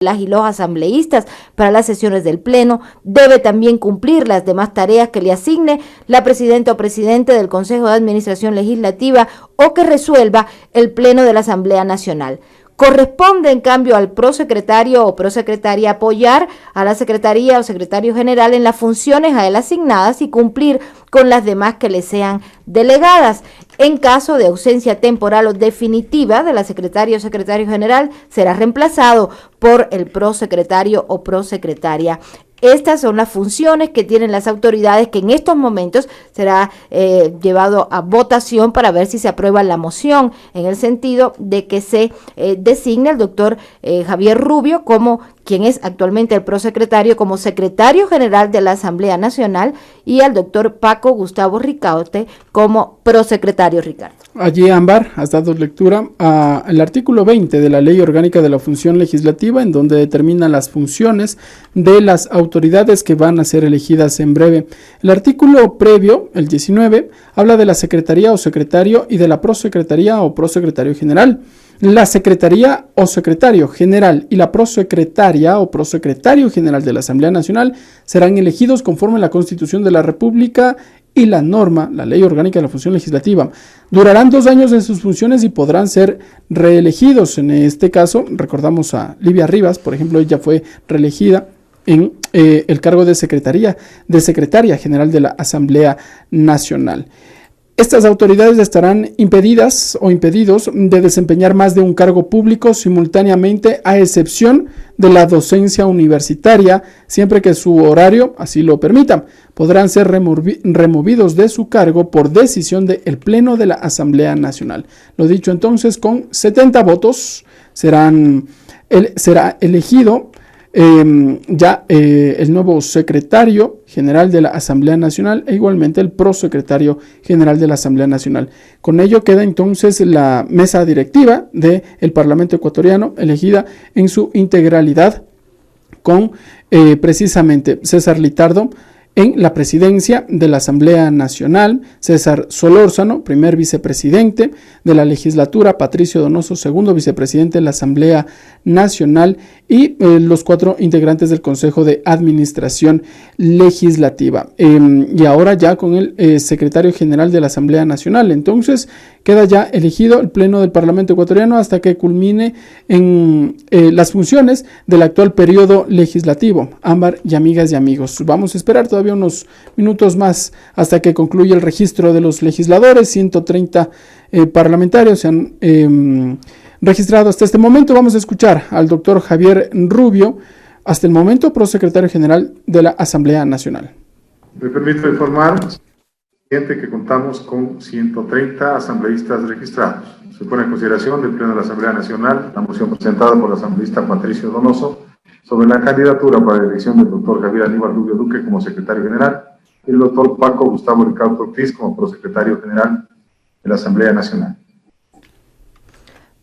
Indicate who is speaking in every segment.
Speaker 1: las y los asambleístas para las sesiones del Pleno. Debe también cumplir las demás tareas que le asigne la presidenta o presidente del Consejo de Administración Legislativa o que resuelva el Pleno de la Asamblea Nacional. Corresponde, en cambio, al prosecretario o prosecretaria apoyar a la secretaría o secretario general en las funciones a él asignadas y cumplir con las demás que le sean delegadas. En caso de ausencia temporal o definitiva de la secretaria o secretario general, será reemplazado por el prosecretario o prosecretaria. Estas son las funciones que tienen las autoridades, que en estos momentos será llevado a votación para ver si se aprueba la moción, en el sentido de que se designe al doctor Javier Rubio como quien es actualmente el prosecretario, como secretario general de la Asamblea Nacional, y al doctor Paco Gustavo Ricaurte como prosecretario. Ricardo.
Speaker 2: Allí, Ámbar, has dado lectura al artículo 20 de la Ley Orgánica de la Función Legislativa, en donde determina las funciones de las autoridades que van a ser elegidas en breve. El artículo previo, el 19, habla de la secretaría o secretario y de la prosecretaría o prosecretario general. La secretaría o secretario general y la prosecretaria o prosecretario general de la Asamblea Nacional serán elegidos conforme a la Constitución de la República y la norma, la Ley Orgánica de la Función Legislativa. Durarán 2 años en sus funciones y podrán ser reelegidos. En este caso, recordamos a Livia Rivas, por ejemplo, ella fue reelegida en el cargo de secretaria general de la Asamblea Nacional. Estas autoridades estarán impedidas o impedidos de desempeñar más de un cargo público simultáneamente, a excepción de la docencia universitaria, siempre que su horario así lo permita. Podrán ser removidos de su cargo por decisión del Pleno de la Asamblea Nacional. Lo dicho entonces, con 70 votos será elegido el nuevo secretario general de la Asamblea Nacional e igualmente el prosecretario general de la Asamblea Nacional. Con ello queda entonces la mesa directiva del Parlamento ecuatoriano elegida en su integralidad con precisamente César Litardo en la presidencia de la Asamblea Nacional, César Solórzano, primer vicepresidente de la legislatura, Patricio Donoso, segundo vicepresidente de la Asamblea Nacional, y los 4 integrantes del Consejo de Administración Legislativa. Y ahora ya con el secretario general de la Asamblea Nacional. Entonces queda ya elegido el Pleno del Parlamento ecuatoriano hasta que culmine en las funciones del actual periodo legislativo. Ámbar y amigas y amigos, vamos a esperar todavía unos minutos más hasta que concluya el registro de los legisladores. 130 parlamentarios se han registrado hasta este momento. Vamos a escuchar al doctor Javier Rubio, hasta el momento prosecretario general de la Asamblea Nacional.
Speaker 3: Me permito informar que contamos con 130 asambleístas registrados. Se pone en consideración del Pleno de la Asamblea Nacional la moción presentada por el asambleísta Patricio Donoso sobre la candidatura para la elección del doctor Javier Aníbal Rubio Duque como secretario general y el doctor Paco Gustavo Ricaurte Ortiz como prosecretario general de la Asamblea Nacional.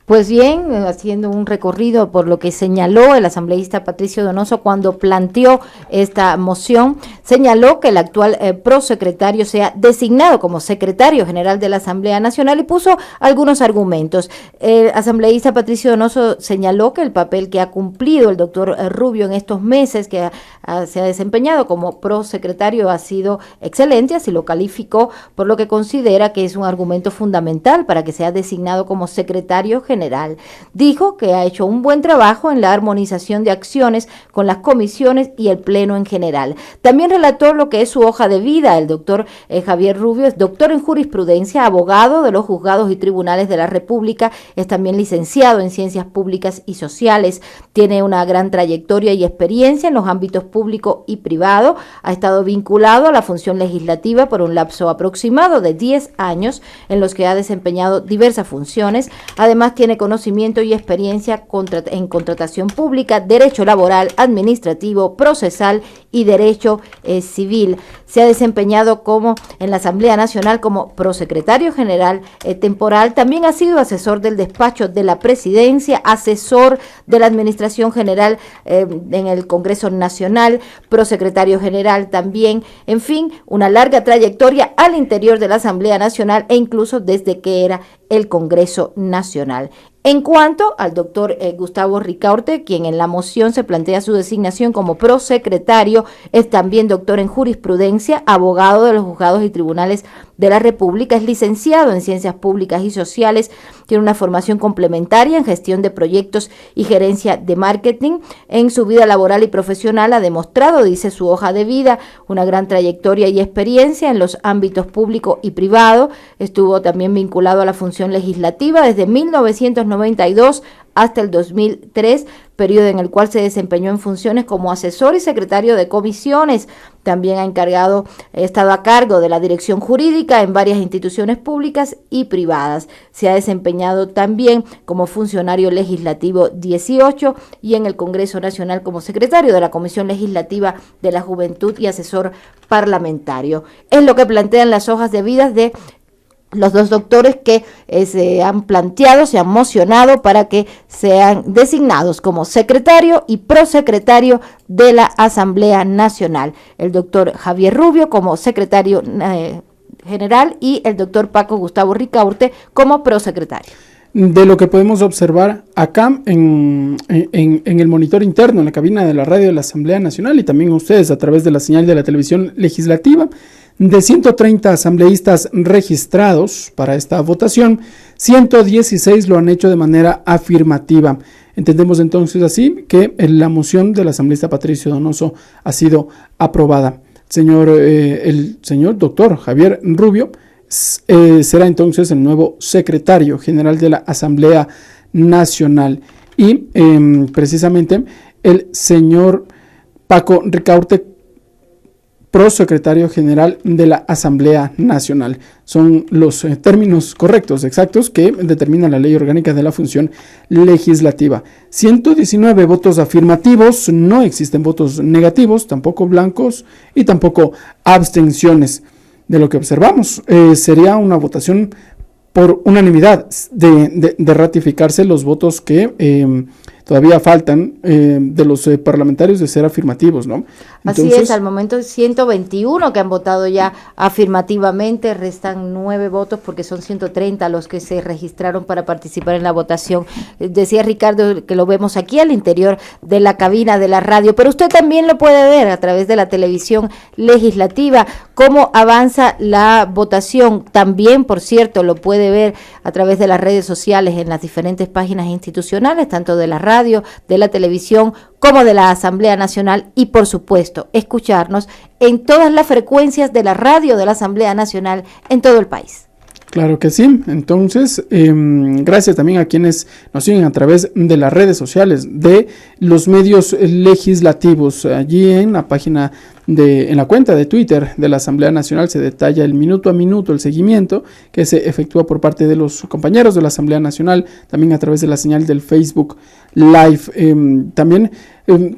Speaker 1: Pues bien, haciendo un recorrido por lo que señaló el asambleísta Patricio Donoso cuando planteó esta moción, señaló que el actual prosecretario sea designado como secretario general de la Asamblea Nacional y puso algunos argumentos. El asambleísta Patricio Donoso señaló que el papel que ha cumplido el doctor Rubio en estos meses que se ha desempeñado como prosecretario ha sido excelente, así lo calificó, por lo que considera que es un argumento fundamental para que sea designado como secretario general. Dijo que ha hecho un buen trabajo en la armonización de acciones con las comisiones y el Pleno en general. También relató lo que es su hoja de vida. El doctor Javier Rubio es doctor en jurisprudencia, abogado de los juzgados y tribunales de la República, es también licenciado en Ciencias Públicas y Sociales, tiene una gran trayectoria y experiencia en los ámbitos público y privado, ha estado vinculado a la función legislativa por un lapso aproximado de 10 años en los que ha desempeñado diversas funciones. Además, tiene conocimiento y experiencia en contratación pública, derecho laboral, administrativo, procesal y derecho civil. Se ha desempeñado como en la Asamblea Nacional como prosecretario general temporal. También ha sido asesor del despacho de la presidencia, asesor de la administración general en el Congreso Nacional, prosecretario general también. En fin, una larga trayectoria al interior de la Asamblea Nacional e incluso desde que era el Congreso Nacional. En cuanto al doctor Gustavo Ricaurte, quien en la moción se plantea su designación como prosecretario, es también doctor en jurisprudencia, abogado de los juzgados y tribunales de la República, es licenciado en Ciencias Públicas y Sociales, tiene una formación complementaria en gestión de proyectos y gerencia de marketing. En su vida laboral y profesional ha demostrado, dice su hoja de vida, una gran trayectoria y experiencia en los ámbitos público y privado. Estuvo también vinculado a la función legislativa desde 1992 hasta el 2003, periodo en el cual se desempeñó en funciones como asesor y secretario de comisiones. También ha estado a cargo de la dirección jurídica en varias instituciones públicas y privadas. Se ha desempeñado también como funcionario legislativo 18 y en el Congreso Nacional como secretario de la Comisión Legislativa de la Juventud y asesor parlamentario. Es lo que plantean las hojas de vida de los dos doctores que se han planteado, se han mocionado para que sean designados como secretario y prosecretario de la Asamblea Nacional. El doctor Javier Rubio como secretario general y el doctor Paco Gustavo Ricaurte como prosecretario.
Speaker 2: De lo que podemos observar acá en el monitor interno, en la cabina de la radio de la Asamblea Nacional y también ustedes a través de la señal de la televisión legislativa, de 130 asambleístas registrados para esta votación, 116 lo han hecho de manera afirmativa. Entendemos entonces así que la moción del asambleísta Patricio Donoso ha sido aprobada. El señor doctor Javier Rubio será entonces el nuevo secretario general de la Asamblea Nacional y precisamente el señor Paco Ricaurte, prosecretario general de la Asamblea Nacional. Son los términos correctos, exactos, que determina la Ley Orgánica de la Función Legislativa. 119 votos afirmativos, no existen votos negativos, tampoco blancos y tampoco abstenciones. De lo que observamos, sería una votación por unanimidad de ratificarse los votos que todavía faltan de los parlamentarios de ser afirmativos, ¿no? Entonces,
Speaker 1: así es, al momento 121 que han votado ya afirmativamente, restan 9 votos porque son 130 los que se registraron para participar en la votación. Decía Ricardo que lo vemos aquí al interior de la cabina de la radio, pero usted también lo puede ver a través de la televisión legislativa, cómo avanza la votación. También, por cierto, lo puede ver a través de las redes sociales en las diferentes páginas institucionales, tanto de la radio, de la televisión, como de la Asamblea Nacional y, por supuesto, escucharnos en todas las frecuencias de la radio de la Asamblea Nacional en todo el país.
Speaker 2: Claro que sí. Entonces, gracias también a quienes nos siguen a través de las redes sociales, de los medios legislativos. Allí en la página en la cuenta de Twitter de la Asamblea Nacional se detalla el minuto a minuto, el seguimiento que se efectúa por parte de los compañeros de la Asamblea Nacional, también a través de la señal del Facebook Live. También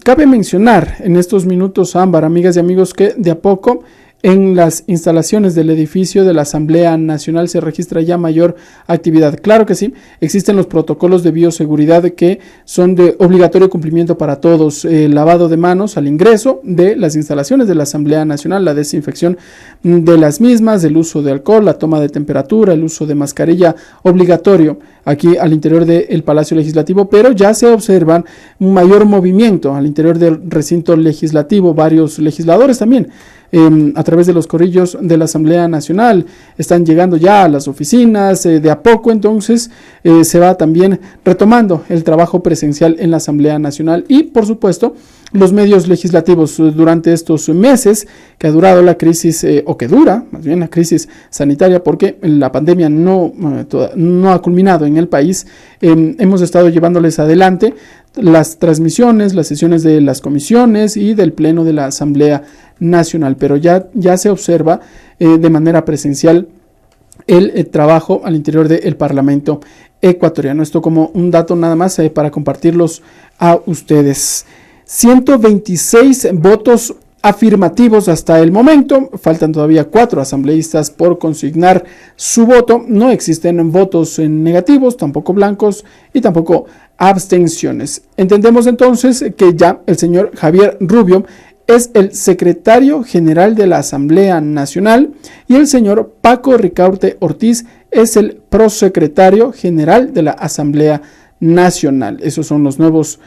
Speaker 2: cabe mencionar en estos minutos, Ámbar, amigas y amigos, que de a poco en las instalaciones del edificio de la Asamblea Nacional se registra ya mayor actividad. Claro que sí, existen los protocolos de bioseguridad que son de obligatorio cumplimiento para todos. Lavado de manos al ingreso de las instalaciones de la Asamblea Nacional, la desinfección de las mismas, el uso de alcohol, la toma de temperatura, el uso de mascarilla obligatorio aquí al interior del Palacio Legislativo, pero ya se observan un mayor movimiento al interior del recinto legislativo. Varios legisladores también a través de los corrillos de la Asamblea Nacional están llegando ya a las oficinas. De a poco entonces se va también retomando el trabajo presencial en la Asamblea Nacional y, por supuesto, los medios legislativos durante estos meses que ha durado la crisis, o que dura más bien la crisis sanitaria, porque la pandemia no ha culminado en el país. Hemos estado llevándoles adelante las transmisiones, las sesiones de las comisiones y del pleno de la Asamblea Nacional, pero ya se observa de manera presencial el trabajo al interior del Parlamento ecuatoriano. Esto como un dato nada más para compartirlos a ustedes. 126 votos afirmativos hasta el momento. Faltan todavía 4 asambleístas por consignar su voto. No existen votos negativos, tampoco blancos y tampoco abstenciones. Entendemos entonces que ya el señor Javier Rubio es el secretario general de la Asamblea Nacional y el señor Paco Ricaurte Ortiz es el prosecretario general de la Asamblea Nacional. Esos son los nuevos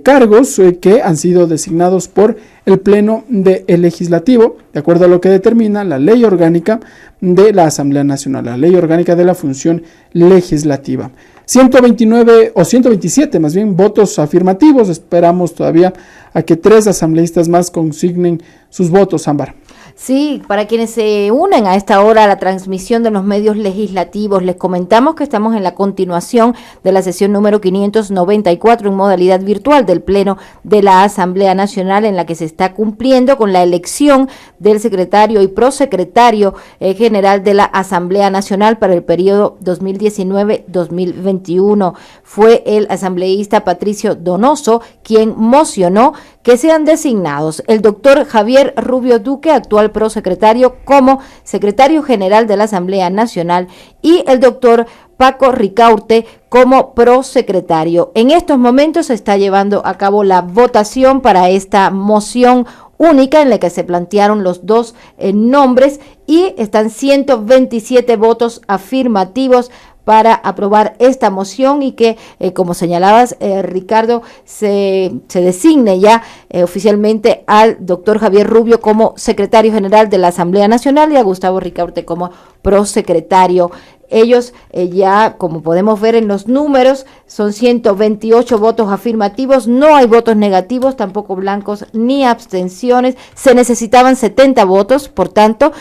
Speaker 2: cargos que han sido designados por el Pleno del Legislativo, de acuerdo a lo que determina la Ley Orgánica de la Asamblea Nacional, la Ley Orgánica de la Función Legislativa. 129 o 127 más bien votos afirmativos. Esperamos todavía a que 3 asambleístas más consignen sus votos, Ámbar.
Speaker 1: Sí, para quienes se unen a esta hora a la transmisión de los medios legislativos, les comentamos que estamos en la continuación de la sesión número 594 en modalidad virtual del Pleno de la Asamblea Nacional, en la que se está cumpliendo con la elección del secretario y prosecretario general de la Asamblea Nacional para el periodo 2019-2021. Fue el asambleísta Patricio Donoso quien mocionó que sean designados el doctor Javier Rubio Duque, actual prosecretario, como secretario general de la Asamblea Nacional, y el doctor Paco Ricaurte como prosecretario. En estos momentos se está llevando a cabo la votación para esta moción única en la que se plantearon los dos nombres y están 127 votos afirmativos para aprobar esta moción y que, como señalabas, Ricardo, se designe ya oficialmente al doctor Javier Rubio como secretario general de la Asamblea Nacional y a Gustavo Ricaurte como prosecretario. Ellos ya, como podemos ver en los números, son 128 votos afirmativos, no hay votos negativos, tampoco blancos ni abstenciones. Se necesitaban 70 votos, por tanto,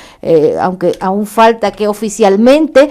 Speaker 1: aunque aún falta que oficialmente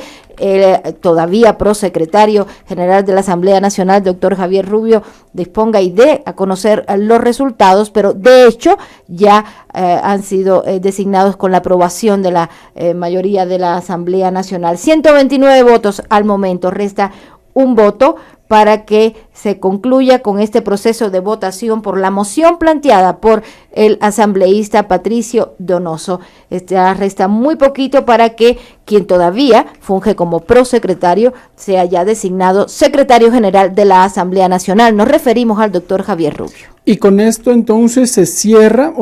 Speaker 1: todavía prosecretario general de la Asamblea Nacional, doctor Javier Rubio, disponga y dé a conocer los resultados, pero de hecho ya han sido designados con la aprobación de la mayoría de la Asamblea Nacional. 129 votos al momento, resta un voto para que se concluya con este proceso de votación por la moción planteada por el asambleísta Patricio Donoso. Resta muy poquito para que quien todavía funge como prosecretario sea ya designado secretario general de la Asamblea Nacional. Nos referimos al doctor Javier Rubio.
Speaker 2: Y con esto entonces se cierra,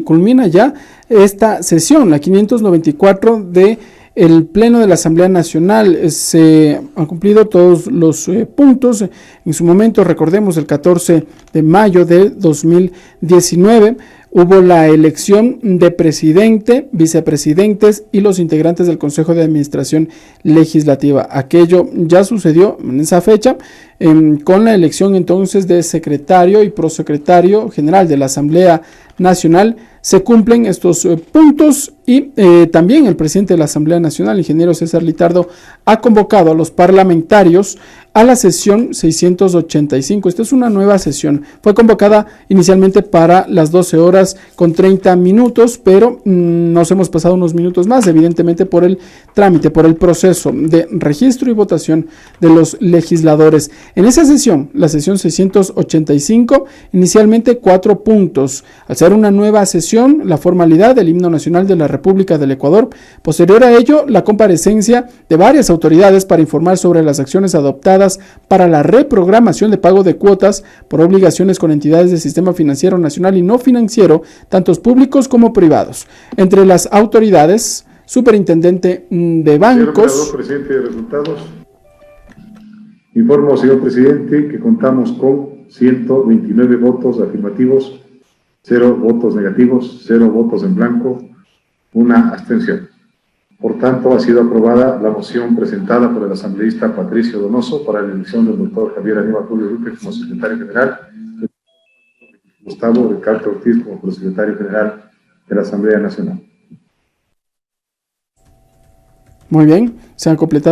Speaker 2: culmina ya esta sesión, la 594 de el Pleno de la Asamblea Nacional. Se han cumplido todos los puntos. En su momento, recordemos, el 14 de mayo de 2019 hubo la elección de presidente, vicepresidentes y los integrantes del Consejo de Administración Legislativa. Aquello ya sucedió en esa fecha, con la elección entonces de secretario y prosecretario general de la Asamblea Nacional. Se cumplen estos puntos y también el presidente de la Asamblea Nacional, ingeniero César Litardo, ha convocado a los parlamentarios a la sesión 685. Esta es una nueva sesión. Fue convocada inicialmente para las 12 horas con 30 minutos, pero nos hemos pasado unos minutos más, evidentemente por el trámite, por el proceso de registro y votación de los legisladores. En esa sesión, la sesión 685, inicialmente 4 puntos. Al ser una nueva sesión, la formalidad del himno nacional de la República del Ecuador. Posterior a ello, la comparecencia de varias autoridades para informar sobre las acciones adoptadas para la reprogramación de pago de cuotas por obligaciones con entidades del sistema financiero nacional y no financiero, tantos públicos como privados. Entre las autoridades, superintendente de bancos.
Speaker 3: Señor presidente de resultados. Informo, señor presidente, que contamos con 129 votos afirmativos, 0 votos negativos, 0 votos en blanco, 1 abstención. Por tanto, ha sido aprobada la moción presentada por el asambleísta Patricio Donoso para la elección del doctor Javier Aníbal Rubio Duque como secretario general, Gustavo Ricaurte Ortiz como prosecretario general de la Asamblea Nacional.
Speaker 2: Muy bien, se han completado